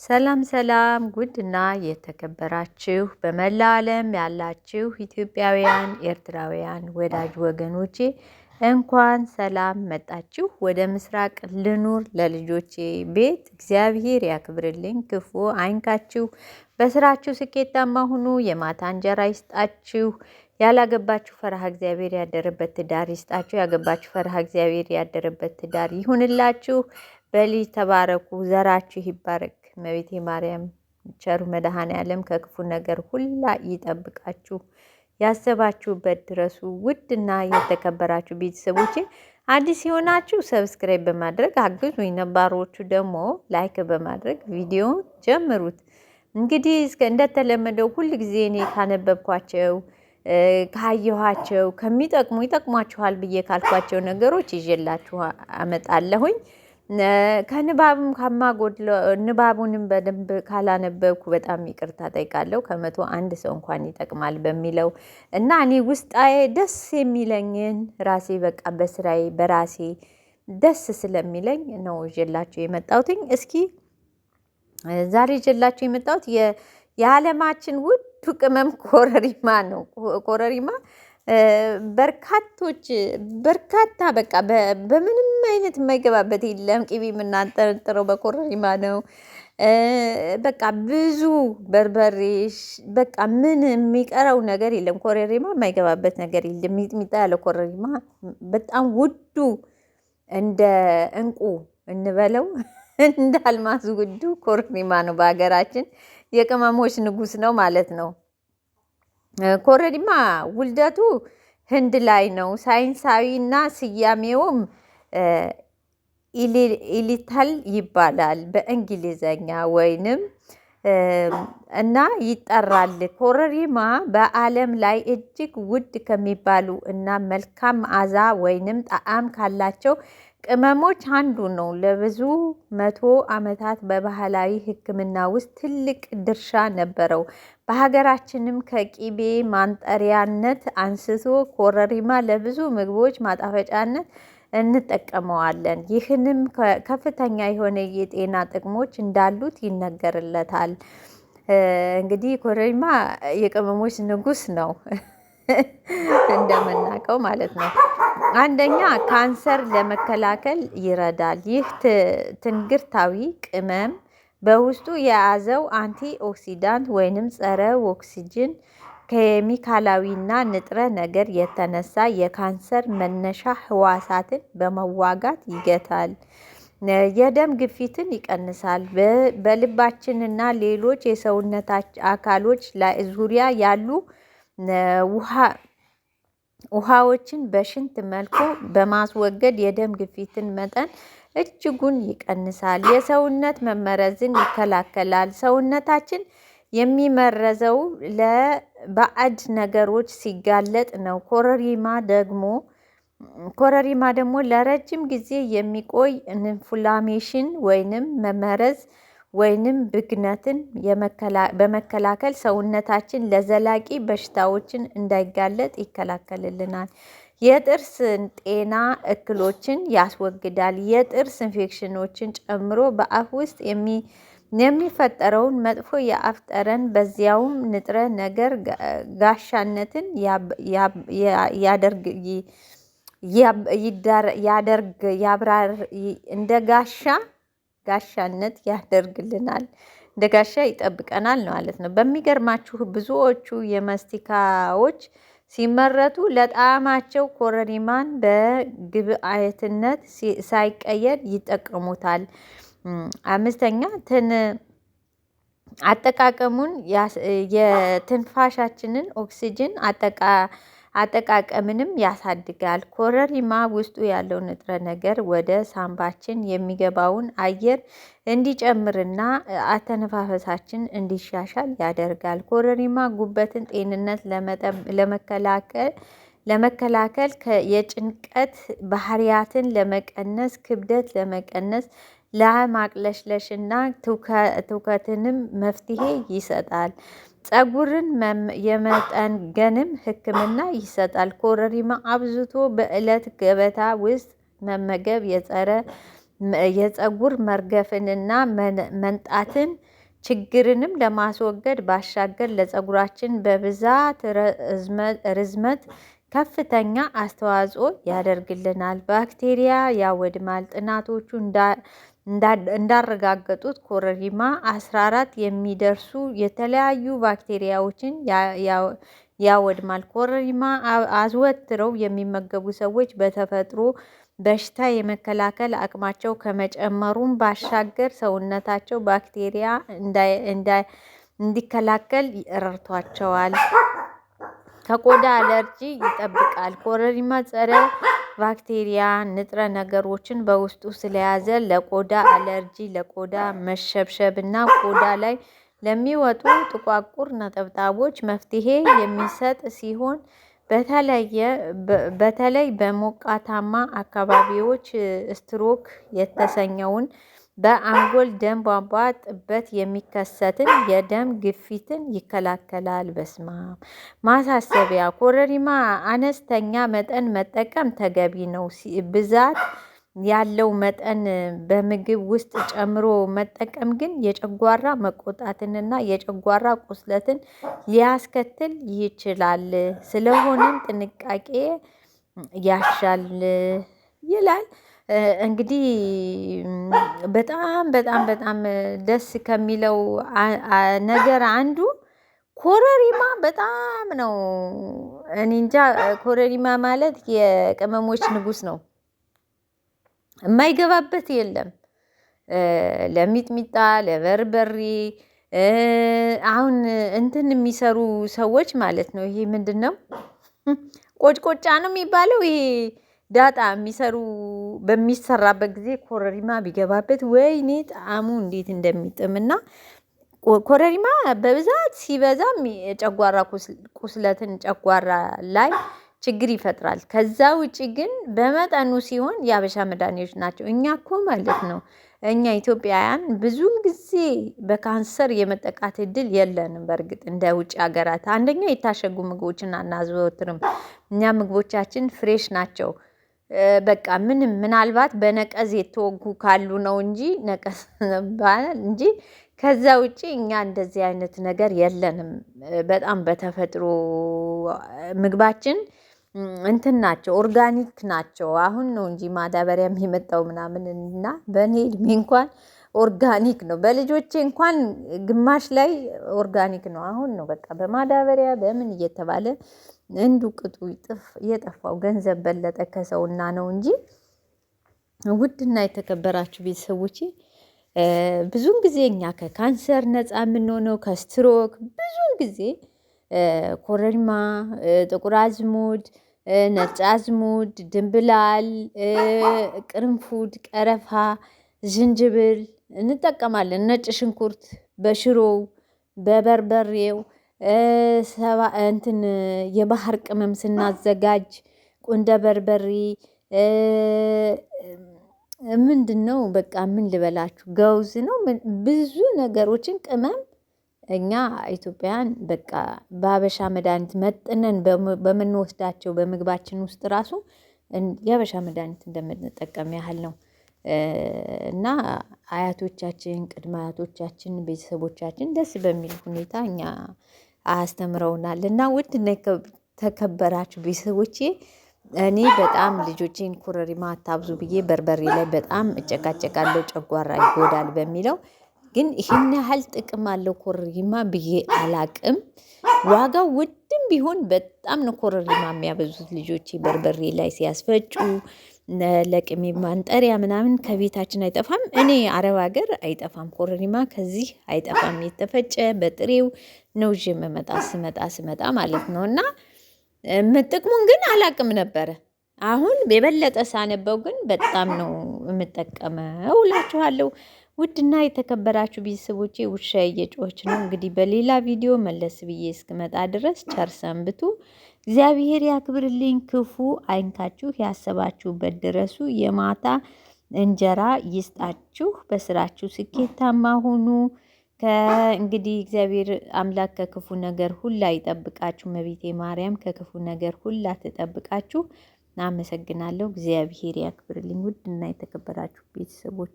ሰላም ሰላም ጉድና የተከበራችሁ በመላ ዓለም ያላችሁ ኢትዮጵያውያን ኤርትራውያን ወዳጅ ወገኖቼ እንኳን ሰላም መጣችሁ። ወደ ምስራቅ ልኑር ለልጆቼ ቤት እግዚአብሔር ያክብርልኝ፣ ክፉ አይንካችሁ፣ በስራችሁ ስኬታማ ሁኑ፣ የማታ እንጀራ ይስጣችሁ፣ ያላገባችሁ ፈርሃ እግዚአብሔር ያደረበት ትዳር ይስጣችሁ፣ ያገባችሁ ፈርሃ እግዚአብሔር ያደረበት ትዳር ይሁንላችሁ። በልጅ ተባረኩ፣ ዘራችሁ ይባረክ። እመቤቴ ማርያም ቸሩ መድኃኔዓለም ከክፉ ነገር ሁላ ይጠብቃችሁ፣ ያሰባችሁበት ድረሱ። ውድና የተከበራችሁ ቤተሰቦቼ አዲስ የሆናችሁ ሰብስክራይብ በማድረግ አግዙኝ፣ ነባሮቹ ደግሞ ላይክ በማድረግ ቪዲዮ ጀምሩት። እንግዲህ እንደተለመደው ሁል ጊዜ እኔ ካነበብኳቸው ካየኋቸው ይጠቅሟችኋል ብዬ ካልኳቸው ነገሮች ይዤላችሁ አመጣለሁኝ። ከንባብም ንባቡንም በደንብ ካላነበብኩ በጣም ይቅርታ ጠይቃለሁ። ከመቶ አንድ ሰው እንኳን ይጠቅማል በሚለው እና እኔ ውስጣዬ ደስ የሚለኝን ራሴ በቃ በስራዬ በራሴ ደስ ስለሚለኝ ነው ይዤላችሁ የመጣሁትኝ። እስኪ ዛሬ ይዤላችሁ የመጣሁት የዓለማችን ውዱ ቅመም ኮረሪማ ነው። ኮረሪማ በርካታ በቃ በምንም አይነት የማይገባበት የለም። ቅቤ የምናንጠረጥረው በኮረሪማ ነው። በቃ ብዙ በርበሬ በቃ ምን የሚቀረው ነገር የለም። ኮረሪማ የማይገባበት ነገር የለም። ሚጥሚጣ ያለ ኮረሪማ በጣም ውዱ እንደ እንቁ እንበለው እንደ አልማዝ ውዱ ኮረሪማ ነው። በሀገራችን የቅመሞች ንጉስ ነው ማለት ነው። ኮረሪማ ውልደቱ ህንድ ላይ ነው። ሳይንሳዊ እና ስያሜውም ኢሊታል ይባላል በእንግሊዘኛ ወይንም እና ይጠራል። ኮረሪማ በዓለም ላይ እጅግ ውድ ከሚባሉ እና መልካም መዓዛ ወይንም ጣዕም ካላቸው ቅመሞች አንዱ ነው። ለብዙ መቶ ዓመታት በባህላዊ ሕክምና ውስጥ ትልቅ ድርሻ ነበረው። በሀገራችንም ከቂቤ ማንጠሪያነት አንስቶ ኮረሪማ ለብዙ ምግቦች ማጣፈጫነት እንጠቀመዋለን። ይህንም ከፍተኛ የሆነ የጤና ጥቅሞች እንዳሉት ይነገርለታል። እንግዲህ ኮረሪማ የቅመሞች ንጉስ ነው እንደምናውቀው ማለት ነው። አንደኛ ካንሰር ለመከላከል ይረዳል። ይህ ትንግርታዊ ቅመም በውስጡ የያዘው አንቲ ኦክሲዳንት ወይንም ጸረ ኦክሲጅን ኬሚካላዊና ንጥረ ነገር የተነሳ የካንሰር መነሻ ህዋሳትን በመዋጋት ይገታል። የደም ግፊትን ይቀንሳል። በልባችንና ሌሎች የሰውነት አካሎች ላይ ዙሪያ ያሉ ውሃዎችን በሽንት መልኩ በማስወገድ የደም ግፊትን መጠን እጅጉን ይቀንሳል። የሰውነት መመረዝን ይከላከላል። ሰውነታችን የሚመረዘው ለባዕድ ነገሮች ሲጋለጥ ነው። ኮረሪማ ደግሞ ለረጅም ጊዜ የሚቆይ ኢንፍላሜሽን ወይንም መመረዝ ወይንም ብግነትን በመከላከል ሰውነታችን ለዘላቂ በሽታዎችን እንዳይጋለጥ ይከላከልልናል። የጥርስ ጤና እክሎችን ያስወግዳል። የጥርስ ኢንፌክሽኖችን ጨምሮ በአፍ ውስጥ የሚፈጠረውን መጥፎ የአፍ ጠረን በዚያውም ንጥረ ነገር ጋሻነትን እንደ ጋሻነት ያደርግልናል። እንደ ጋሻ ይጠብቀናል ማለት ነው። በሚገርማችሁ ብዙዎቹ የመስቲካዎች ሲመረቱ ለጣዕማቸው ኮረሪማን በግብአትነት ሳይቀየር ይጠቀሙታል። አምስተኛ አጠቃቀሙን የትንፋሻችንን ኦክሲጅን አጠቃቀምንም ያሳድጋል። ኮረሪማ ውስጡ ያለው ንጥረ ነገር ወደ ሳምባችን የሚገባውን አየር እንዲጨምርና አተነፋፈሳችን እንዲሻሻል ያደርጋል። ኮረሪማ ጉበትን ጤንነት ለመከላከል የጭንቀት ባህሪያትን ለመቀነስ፣ ክብደት ለመቀነስ፣ ለማቅለሽለሽና ትውከትንም መፍትሄ ይሰጣል። ፀጉርን የመጠገንም ሕክምና ይሰጣል። ኮረሪማ አብዝቶ በዕለት ገበታ ውስጥ መመገብ የጸረ የፀጉር መርገፍንና መንጣትን ችግርንም ለማስወገድ ባሻገር ለፀጉራችን በብዛት ርዝመት ከፍተኛ አስተዋጽኦ ያደርግልናል። ባክቴሪያ ያወድማል። ጥናቶቹ እንዳረጋገጡት ኮረሪማ 14 የሚደርሱ የተለያዩ ባክቴሪያዎችን ያወድማል። ኮረሪማ አዘወትረው የሚመገቡ ሰዎች በተፈጥሮ በሽታ የመከላከል አቅማቸው ከመጨመሩም ባሻገር ሰውነታቸው ባክቴሪያ እንዲከላከል ረድቷቸዋል። ከቆዳ አለርጂ ይጠብቃል። ኮረሪማ ጸረ ባክቴሪያ ንጥረ ነገሮችን በውስጡ ስለያዘ ለቆዳ አለርጂ፣ ለቆዳ መሸብሸብ እና ቆዳ ላይ ለሚወጡ ጥቋቁር ነጠብጣቦች መፍትሄ የሚሰጥ ሲሆን በተለይ በሞቃታማ አካባቢዎች ስትሮክ የተሰኘውን በአንጎል ደም ቧንቧ ጥበት የሚከሰትን የደም ግፊትን ይከላከላል። በስማም ማሳሰቢያ፣ ኮረሪማ አነስተኛ መጠን መጠቀም ተገቢ ነው። ብዛት ያለው መጠን በምግብ ውስጥ ጨምሮ መጠቀም ግን የጨጓራ መቆጣትንና የጨጓራ ቁስለትን ሊያስከትል ይችላል። ስለሆነም ጥንቃቄ ያሻል ይላል። እንግዲህ በጣም በጣም በጣም ደስ ከሚለው ነገር አንዱ ኮረሪማ በጣም ነው። እኔ እንጃ ኮረሪማ ማለት የቅመሞች ንጉስ ነው። የማይገባበት የለም። ለሚጥሚጣ፣ ለበርበሬ አሁን እንትን የሚሰሩ ሰዎች ማለት ነው። ይሄ ምንድን ነው? ቆጭቆጫ ነው የሚባለው። ይሄ ዳጣ የሚሰሩ በሚሰራበት ጊዜ ኮረሪማ ቢገባበት ወይኔ ጣዕሙ እንዴት እንደሚጥም እና ኮረሪማ በብዛት ሲበዛም የጨጓራ ቁስለትን ጨጓራ ላይ ችግር ይፈጥራል። ከዛ ውጭ ግን በመጠኑ ሲሆን የአበሻ መድኃኒቶች ናቸው። እኛ እኮ ማለት ነው እኛ ኢትዮጵያውያን ብዙ ጊዜ በካንሰር የመጠቃት እድል የለንም። በእርግጥ እንደ ውጭ ሀገራት አንደኛ የታሸጉ ምግቦችን አናዘወትርም። እኛ ምግቦቻችን ፍሬሽ ናቸው። በቃ ምናልባት በነቀዝ የተወጉ ካሉ ነው እንጂ ነቀዝ ባላል እንጂ ከዛ ውጪ እኛ እንደዚህ አይነት ነገር የለንም። በጣም በተፈጥሮ ምግባችን እንትን ናቸው፣ ኦርጋኒክ ናቸው። አሁን ነው እንጂ ማዳበሪያም የመጣው ምናምን እና በእኔ እድሜ እንኳን ኦርጋኒክ ነው። በልጆቼ እንኳን ግማሽ ላይ ኦርጋኒክ ነው። አሁን ነው በቃ በማዳበሪያ በምን እየተባለ እንዱ ቅጡ የጠፋው ገንዘብ በለጠ ከሰውና ነው እንጂ። ውድና የተከበራችሁ ቤተሰቦቼ ብዙን ጊዜ እኛ ከካንሰር ነፃ የምንሆነው ከስትሮክ ብዙን ጊዜ ኮረሪማ፣ ጥቁር አዝሙድ፣ ነጭ አዝሙድ፣ ድንብላል፣ ቅርንፉድ፣ ቀረፋ፣ ዝንጅብል እንጠቀማለን። ነጭ ሽንኩርት በሽሮው በበርበሬው እንትን የባህር ቅመም ስናዘጋጅ ቁንደ በርበሬ ምንድን ነው በቃ ምን ልበላችሁ ገውዝ ነው ብዙ ነገሮችን ቅመም እኛ ኢትዮጵያን በቃ በሀበሻ መድኃኒት መጥነን በምንወስዳቸው በምግባችን ውስጥ ራሱ የሀበሻ መድኃኒት እንደምንጠቀም ያህል ነው። እና አያቶቻችን፣ ቅድመ አያቶቻችን፣ ቤተሰቦቻችን ደስ በሚል ሁኔታ እኛ አስተምረውናል። እና ውድ ተከበራችሁ ቤተሰቦቼ እኔ በጣም ልጆቼን ኮረሪማ አታብዙ ብዬ በርበሬ ላይ በጣም እጨቃጨቃለሁ፣ ጨጓራ ይጎዳል በሚለው ግን ይህን ያህል ጥቅም አለው ኮረሪማ ብዬ አላቅም። ዋጋው ውድም ቢሆን በጣም ነው ኮረሪማ የሚያበዙት ልጆቼ በርበሬ ላይ ሲያስፈጩ ለቅሜ ማንጠሪያ ምናምን ከቤታችን አይጠፋም። እኔ አረብ ሀገር አይጠፋም ኮረሪማ ከዚህ አይጠፋም። የተፈጨ በጥሬው ነው ይዤ ስመጣ ማለት ነው። እና ጥቅሙን ግን አላቅም ነበረ። አሁን የበለጠ ሳነበው ግን በጣም ነው የምጠቀመው እላችኋለሁ። ውድና የተከበራችሁ ቤተሰቦቼ ውሻ እየጮኸች ነው። እንግዲህ በሌላ ቪዲዮ መለስ ብዬ እስክመጣ ድረስ ቸር ሰንብቱ። እግዚአብሔር ያክብርልኝ፣ ክፉ አይንካችሁ፣ ያሰባችሁበት ድረሱ፣ የማታ እንጀራ ይስጣችሁ፣ በስራችሁ ስኬታማ ሁኑ። እንግዲህ እግዚአብሔር አምላክ ከክፉ ነገር ሁላ ይጠብቃችሁ። እመቤቴ ማርያም ከክፉ ነገር ሁላ ትጠብቃችሁ። አመሰግናለሁ። እግዚአብሔር ያክብርልኝ። ውድና የተከበራችሁ ቤተሰቦች